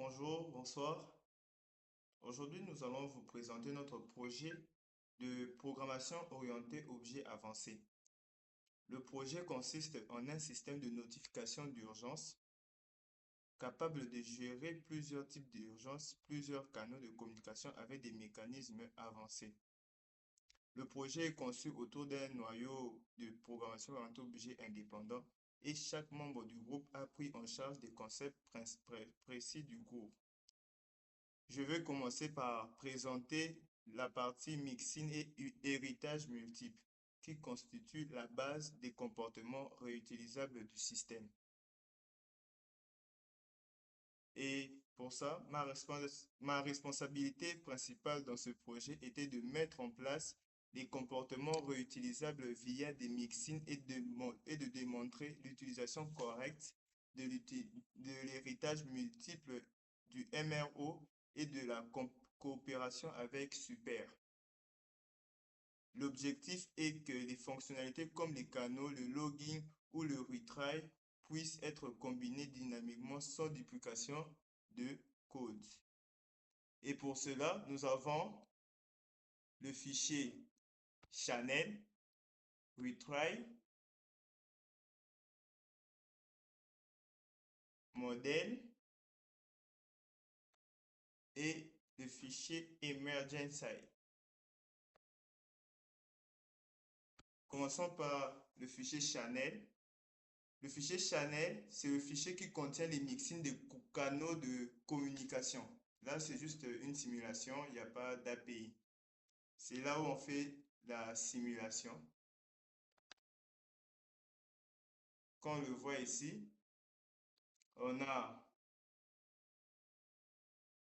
bonjour, bonsoir. Aujourd'hui, nous allons vous présenter notre projet de programmation orientée objet avancé. Le projet consiste en un système de notification d'urgence capable de gérer plusieurs types d'urgences, plusieurs canaux de communication avec des mécanismes avancés. Le projet est conçu autour d'un noyau de programmation orientée objet indépendant et chaque membre du groupe a pris en charge des concepts précis du groupe. Je vais commencer par présenter la partie mixine et héritage multiple, qui constitue la base des comportements réutilisables du système. Et pour ça, ma responsabilité principale dans ce projet était de mettre en place des comportements réutilisables via des mixines et de démontrer l'utilisation correcte de l'héritage multiple du MRO et de la coopération avec Super. L'objectif est que les fonctionnalités comme les canaux, le logging ou le retry puissent être combinées dynamiquement sans duplication de code. Et pour cela, nous avons le fichier channel, retry, modèle et le fichier emergency. Commençons par le fichier channel. Le fichier channel, c'est le fichier qui contient les mixines des canaux de communication. Là, c'est juste une simulation, il n'y a pas d'API. C'est là où on fait la simulation. Comme on le voit ici, on a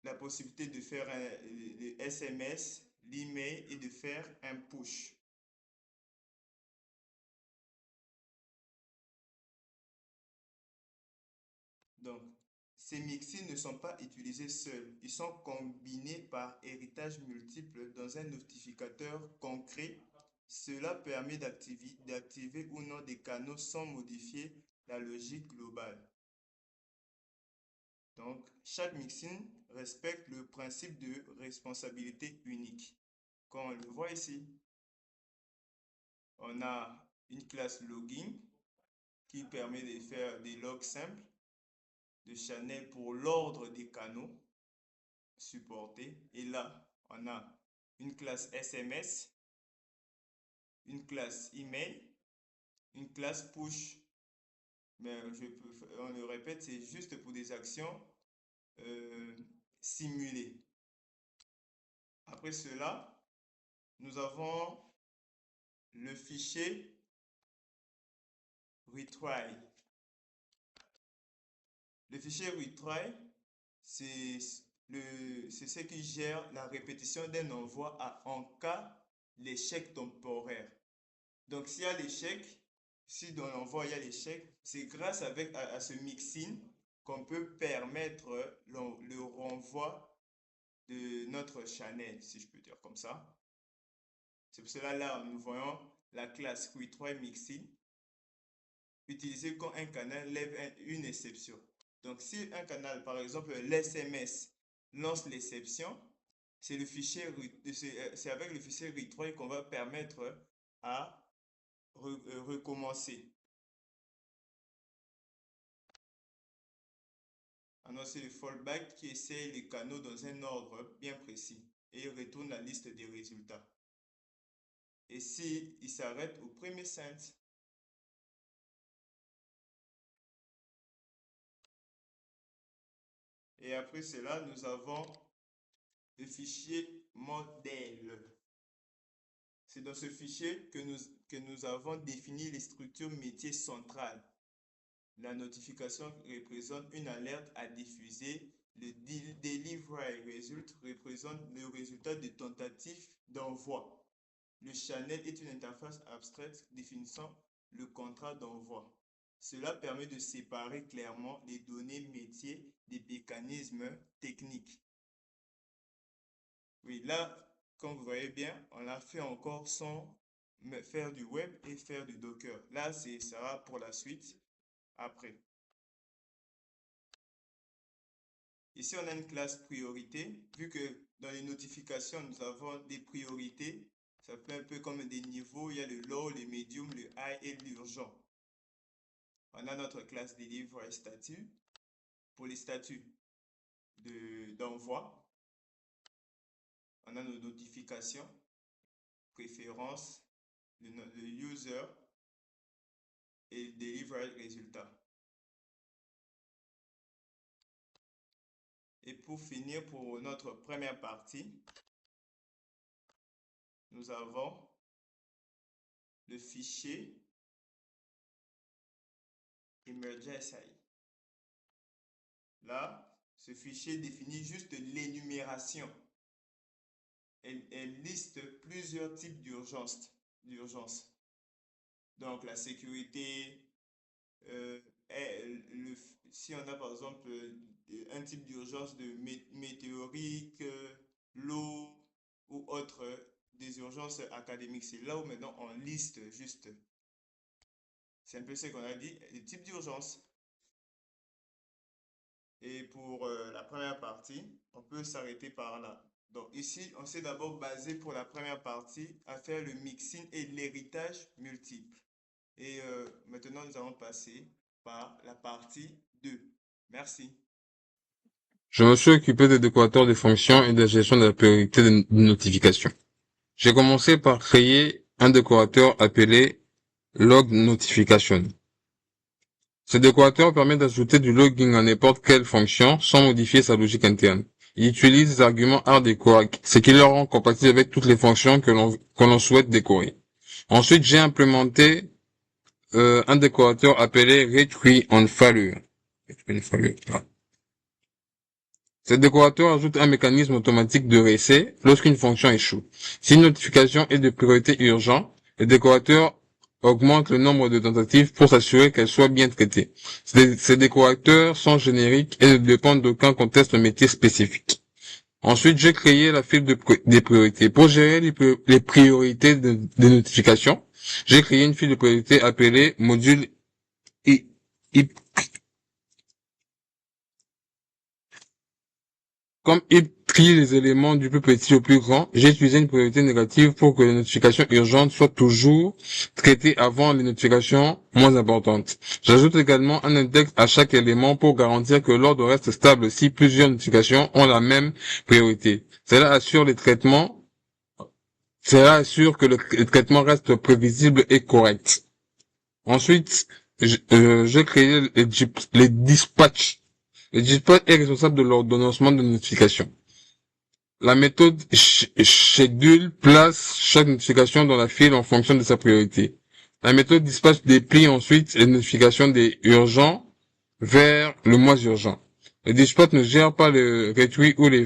la possibilité de faire le SMS, l'email et de faire un push. Donc, ces mixins ne sont pas utilisés seuls, ils sont combinés par héritage multiple dans un notificateur concret. Cela permet d'activer ou non des canaux sans modifier la logique globale. Donc, chaque mixin respecte le principe de responsabilité unique. Comme on le voit ici, on a une classe logging qui permet de faire des logs simples de channel pour l'ordre des canaux supportés. Et là, on a une classe SMS, une classe email, une classe push. Mais on le répète, c'est juste pour des actions euh, simulées. Après cela, nous avons le fichier retry. Le fichier retry, c'est c'est ce qui gère la répétition d'un envoi en cas d'échec temporaire. Donc, s'il y a l'échec, si dans l'envoi il y a l'échec, c'est grâce à ce mixin qu'on peut permettre le renvoi de notre channel, si je peux dire comme ça. C'est pour cela là, nous voyons la classe retry mixin utilisée quand un canal lève une exception. Donc, si un canal, par exemple, l'SMS, lance l'exception, c'est c'est avec le fichier retry qu'on va permettre à recommencer. Annoncer le fallback qui essaye les canaux dans un ordre bien précis et retourne la liste des résultats. Et si il s'arrête au premier sent. Et après cela, nous avons le fichier modèle. C'est dans ce fichier que nous avons défini les structures métiers centrales. La notification représente une alerte à diffuser. Le delivery result représente le résultat de tentative d'envoi. Le channel est une interface abstraite définissant le contrat d'envoi. Cela permet de séparer clairement les données métiers des mécanismes techniques. Oui, là, comme vous voyez bien, on a fait encore sans faire du web et faire du Docker. Là, ça sera pour la suite après. Ici, on a une classe priorité. Vu que dans les notifications, nous avons des priorités, ça fait un peu comme des niveaux. Il y a le low, le medium, le high et l'urgent. On a notre classe deliver et statut. Pour les statuts d'envoi, on a nos notifications, préférences, le user et deliver résultat. Et pour finir, pour notre première partie, nous avons le fichier emergency. Là, ce fichier définit juste l'énumération. Elle liste plusieurs types d'urgence. Donc, la sécurité, euh, si on a par exemple un type d'urgence de météorique, l'eau ou autre, des urgences académiques, c'est là où maintenant on liste juste. C'est un peu ce qu'on a dit, les types d'urgence. Et pour la première partie, on peut s'arrêter par là. Donc ici, on s'est d'abord basé pour la première partie à faire le mixing et l'héritage multiple. Et maintenant, nous allons passer par la partie 2. Merci. Je me suis occupé des décorateurs de fonctions et de la gestion de la priorité des notifications. J'ai commencé par créer un décorateur appelé log notification. Ce décorateur permet d'ajouter du logging à n'importe quelle fonction sans modifier sa logique interne. Il utilise des arguments hard-decor, ce qui le rend compatible avec toutes les fonctions que l'on souhaite décorer. Ensuite, j'ai implémenté un décorateur appelé retrieve on failure. Ce décorateur ajoute un mécanisme automatique de reset lorsqu'une fonction échoue. Si une notification est de priorité urgente, le décorateur augmente le nombre de tentatives pour s'assurer qu'elle soit bien traitée. Ces décorateurs sont génériques et ne dépendent d'aucun contexte métier spécifique. Ensuite, j'ai créé la file des priorités. Pour gérer les priorités des notifications, j'ai créé une file de priorité appelée module I, I- Comme il trie les éléments du plus petit au plus grand, j'ai utilisé une priorité négative pour que les notifications urgentes soient toujours traitées avant les notifications moins importantes. J'ajoute également un index à chaque élément pour garantir que l'ordre reste stable si plusieurs notifications ont la même priorité. Cela assure que le traitement reste prévisible et correct. Ensuite, j'ai créé les dispatchs. Le dispatch est responsable de l'ordonnancement de notifications. La méthode schedule place chaque notification dans la file en fonction de sa priorité. La méthode dispatch déplie ensuite les notifications des urgents vers le moins urgent. Le dispatch ne gère pas le retweet ou les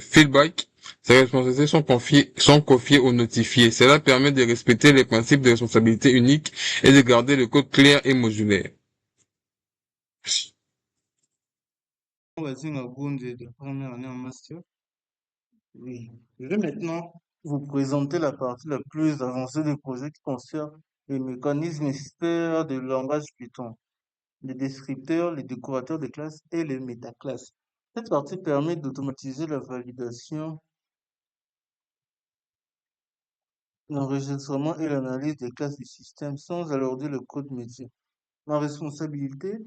feedback. Ces responsabilités sont confiées aux notifiés. Cela permet de respecter les principes de responsabilité unique et de garder le code clair et modulaire. Vas-y, Ngabounde de première année en master. Oui. Je vais maintenant vous présenter la partie la plus avancée du projet qui concerne les mécanismes experts de langage Python, les descripteurs, les décorateurs de classes et les métaclasses. Cette partie permet d'automatiser la validation, l'enregistrement et l'analyse des classes du système sans alourdir le code métier. Ma responsabilité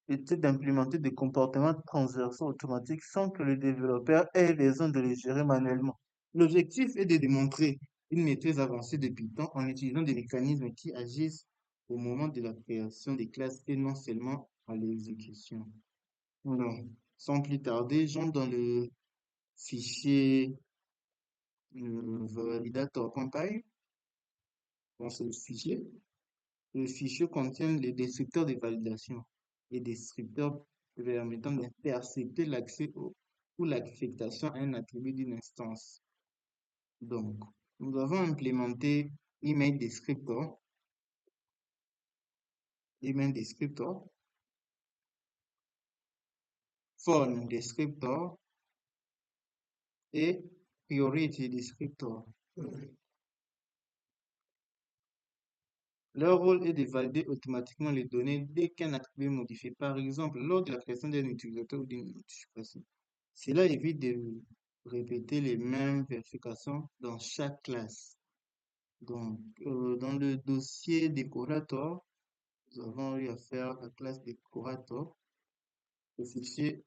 était d'implémenter des comportements transversaux automatiques sans que le développeur ait besoin de les gérer manuellement. L'objectif est de démontrer une maîtrise avancée de Python en utilisant des mécanismes qui agissent au moment de la création des classes et non seulement à l'exécution. Donc, sans plus tarder, j'entre dans le fichier validator compile. Dans ce fichier, le fichier contient les descripteurs de validation et descripteurs permettant d'intercepter l'accès ou l'affectation à un attribut d'une instance. Donc, nous avons implémenté email descriptor, phone descriptor et priority descriptor. Leur rôle est de valider automatiquement les données dès qu'un attribut est modifié. Par exemple, lors de la création d'un utilisateur ou d'une notification. Cela évite de répéter les mêmes vérifications dans chaque classe. Donc, dans le dossier décorateur, nous avons eu à faire la classe décorateur. Ce fichier,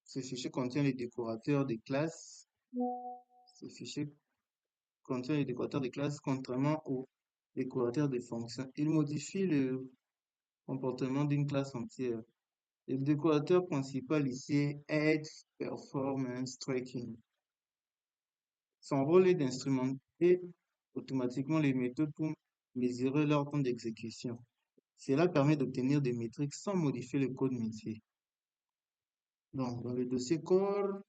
ce fichier contient les décorateurs des classes. Ce fichier contient les décorateurs des classes, contrairement aux décorateurs des fonctions. Il modifie le comportement d'une classe entière. Le décorateur principal ici est Add Performance Tracking. Son rôle est d'instrumenter automatiquement les méthodes pour mesurer leur temps d'exécution. Cela permet d'obtenir des métriques sans modifier le code métier. Donc, dans le dossier core,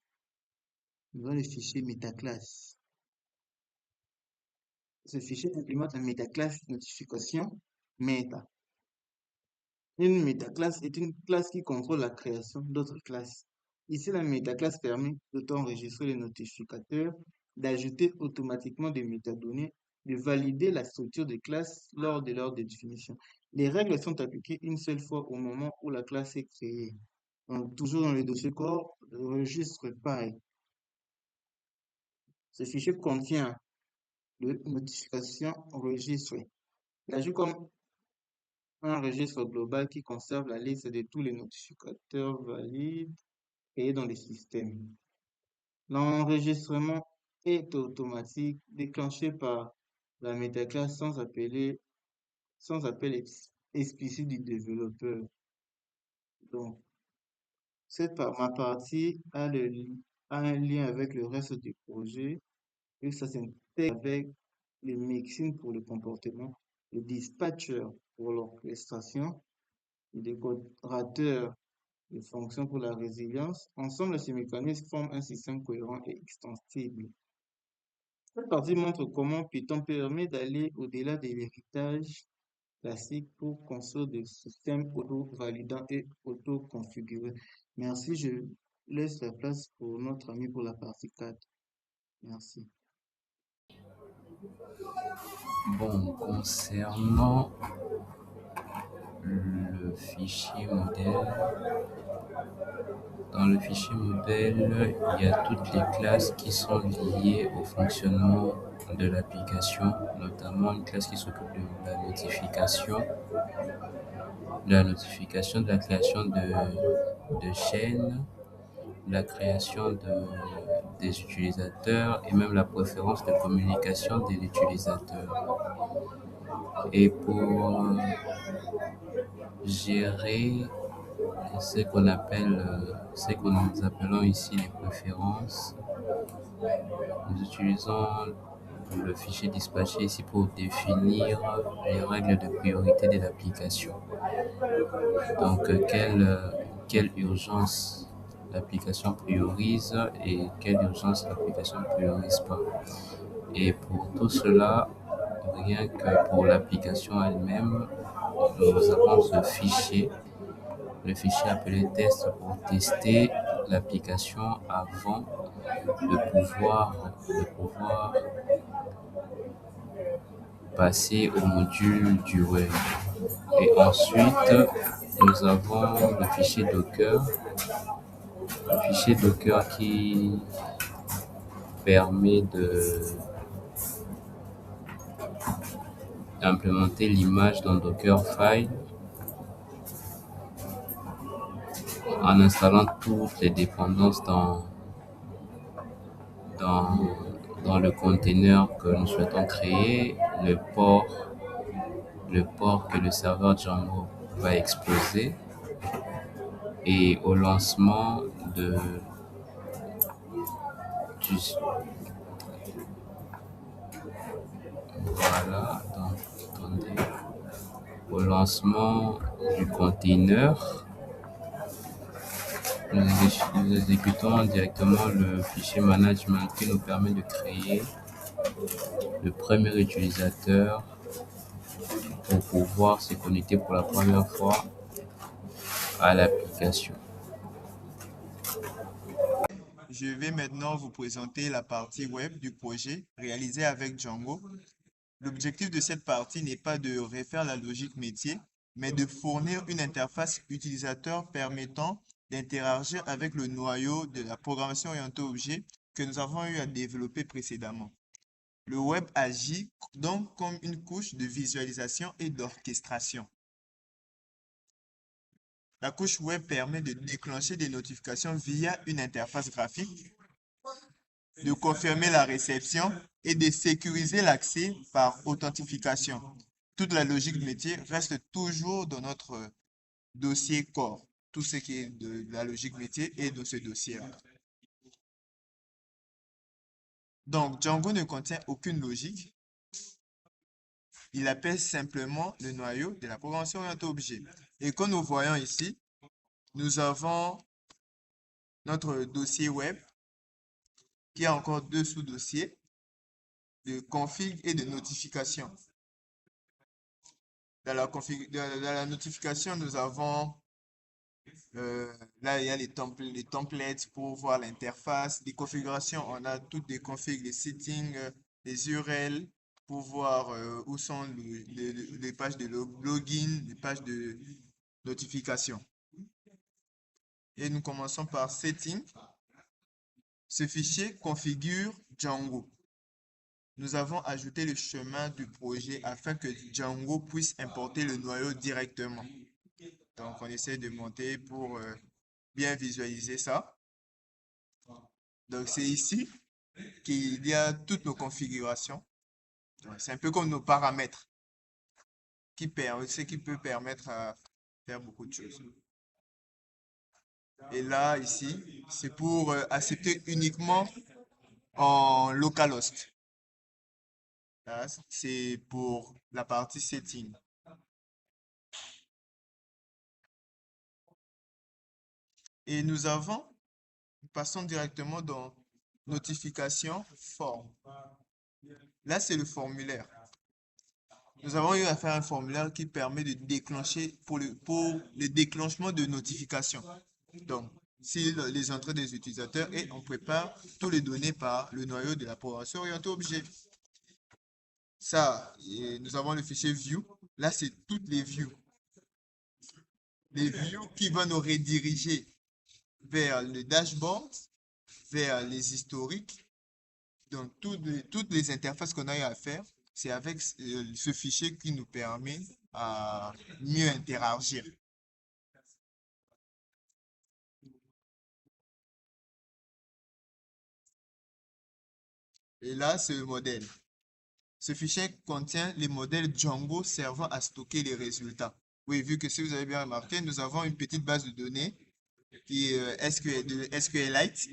nous avons le fichier metaclass. Ce fichier implémente un metaclass notification meta. Une metaclass est une classe qui contrôle la création d'autres classes. Ici, la metaclass permet d'auto-enregistrer les notificateurs, d'ajouter automatiquement des métadonnées, de valider la structure des classes lors de leur définition. Les règles sont appliquées une seule fois au moment où la classe est créée. Donc, toujours dans le dossier core, le registre pareil. Ce fichier contient le notification enregistrée. Il agit comme un registre global qui conserve la liste de tous les notificateurs valides créés dans les systèmes. L'enregistrement est automatique, déclenché par la métaclasse sans appel explicite du développeur. Donc, ma partie a un lien avec le reste du projet et ça s'intègre avec le mixing pour le comportement, le dispatcher pour l'orchestration, le décorateur de fonctions pour la résilience. Ensemble, ces mécanismes forment un système cohérent et extensible. Cette partie montre comment Python permet d'aller au-delà de l'héritage classique pour construire des systèmes auto-validants et auto-configurés. Merci, je laisse la place pour notre ami pour la partie 4. Merci. Bon, concernant le fichier modèle, dans le fichier modèle, il y a toutes les classes qui sont liées au fonctionnement de l'application, notamment une classe qui s'occupe de la notification, de la création de chaînes, de la création des utilisateurs et même la préférence de communication de l'utilisateur. Et pour gérer ce que nous appelons ici les préférences, nous utilisons le fichier dispatché ici pour définir les règles de priorité de l'application. Donc, quelle urgence l'application priorise et quelle urgence l'application ne priorise pas. Et pour tout cela, rien que pour l'application elle-même, nous avons ce fichier, le fichier appelé test pour tester l'application avant de pouvoir passer au module du web. Et ensuite, nous avons le fichier Docker qui permet d'implémenter l'image dans Dockerfile en installant toutes les dépendances dans le container que nous souhaitons créer, le port que le serveur Django va exposer, et au lancement voilà, donc, attendez. Au lancement du container, nous exécutons directement le fichier management qui nous permet de créer le premier utilisateur pour pouvoir se connecter pour la première fois à l'application. Je vais maintenant vous présenter la partie web du projet réalisé avec Django. L'objectif de cette partie n'est pas de refaire la logique métier, mais de fournir une interface utilisateur permettant d'interagir avec le noyau de la programmation orientée objet que nous avons eu à développer précédemment. Le web agit donc comme une couche de visualisation et d'orchestration. La couche web permet de déclencher des notifications via une interface graphique, de confirmer la réception et de sécuriser l'accès par authentification. Toute la logique métier reste toujours dans notre dossier core. Tout ce qui est de la logique métier est dans ce dossier-là. Donc, Django ne contient aucune logique. Il appelle simplement le noyau de la programmation orientée objet. Et comme nous voyons ici, nous avons notre dossier web qui a encore deux sous-dossiers de config et de notification. Dans la notification, nous avons là, il y a les templates pour voir l'interface. Les configurations, on a toutes les configs, les settings, les URL pour voir où sont les pages de login, les pages de notification. Et nous commençons par setting. Ce fichier configure Django. Nous avons ajouté le chemin du projet afin que Django puisse importer le noyau directement. Donc, on essaie de monter pour bien visualiser ça. Donc, c'est ici qu'il y a toutes nos configurations. C'est un peu comme nos paramètres, ce qui peut permettre à faire beaucoup de choses. Et là, ici, c'est pour accepter uniquement en localhost. Là, c'est pour la partie setting. Et nous passons directement dans notification forme. Là, c'est le formulaire. Nous avons eu à faire un formulaire qui permet de déclencher pour le déclenchement de notifications. Donc, si les entrées des utilisateurs et on prépare tous les données par le noyau de la programmation orientée objet. Ça, et nous avons le fichier view. Là, c'est toutes les views. Les views qui vont nous rediriger vers le dashboard, vers les historiques. Donc, toutes les interfaces qu'on a eu à faire, c'est avec ce fichier qui nous permet à mieux interagir. Et là, c'est le modèle. Ce fichier contient les modèles Django servant à stocker les résultats. Oui, vu que si vous avez bien remarqué, nous avons une petite base de données qui est SQLite.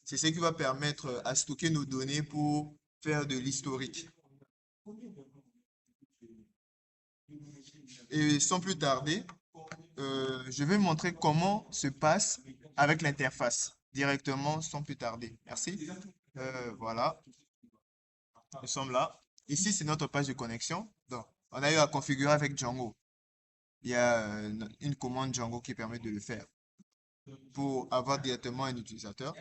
C'est ce qui va permettre à stocker nos données pour faire de l'historique. Et sans plus tarder, je vais montrer comment se passe avec l'interface directement sans plus tarder. Merci. Voilà, nous sommes là. Ici, c'est notre page de connexion. Donc, on a eu à configurer avec Django. Il y a une commande Django qui permet de le faire pour avoir directement un utilisateur.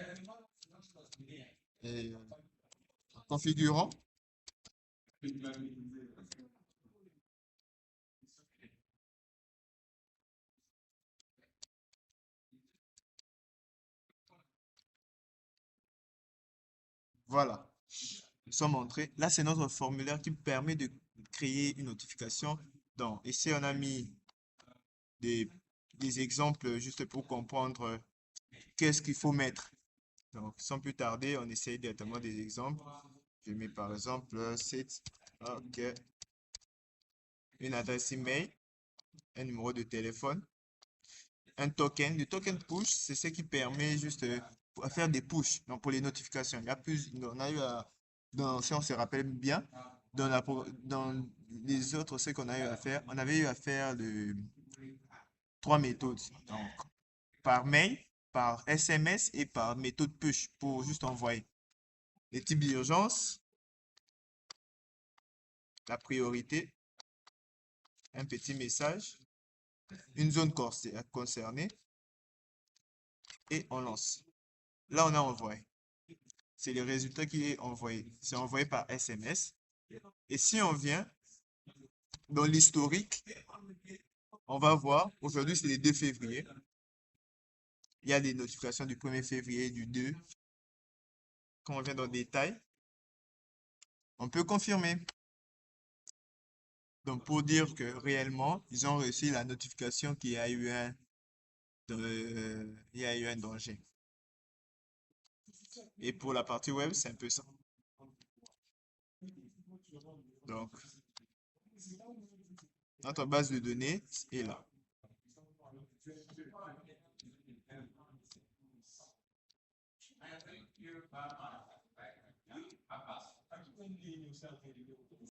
Et configurons. Voilà, nous sommes entrés. Là, c'est notre formulaire qui permet de créer une notification. Donc, ici, on a mis des exemples juste pour comprendre qu'est-ce qu'il faut mettre. Donc, sans plus tarder, on essaye directement des exemples. Je mets par exemple site, ok, une adresse email, un numéro de téléphone, un token. Le token push, c'est ce qui permet juste à faire des push, donc pour les notifications. Il y a plus, on a eu si on se rappelle bien, dans les autres, ce qu'on a eu à faire, on avait eu à faire trois méthodes. Donc, par mail, par SMS et par méthode push pour juste envoyer. Les types d'urgence, la priorité, un petit message, une zone concernée et on lance. Là, on a envoyé. C'est le résultat qui est envoyé. C'est envoyé par SMS. Et si on vient dans l'historique, on va voir, aujourd'hui c'est le 2 février. Il y a des notifications du 1er février et du 2. Quand on vient dans le détail, on peut confirmer. Donc pour dire que réellement, ils ont reçu la notification qu'il y a eu il y a eu un danger. Et pour la partie web, c'est un peu ça. Donc, notre base de données est là.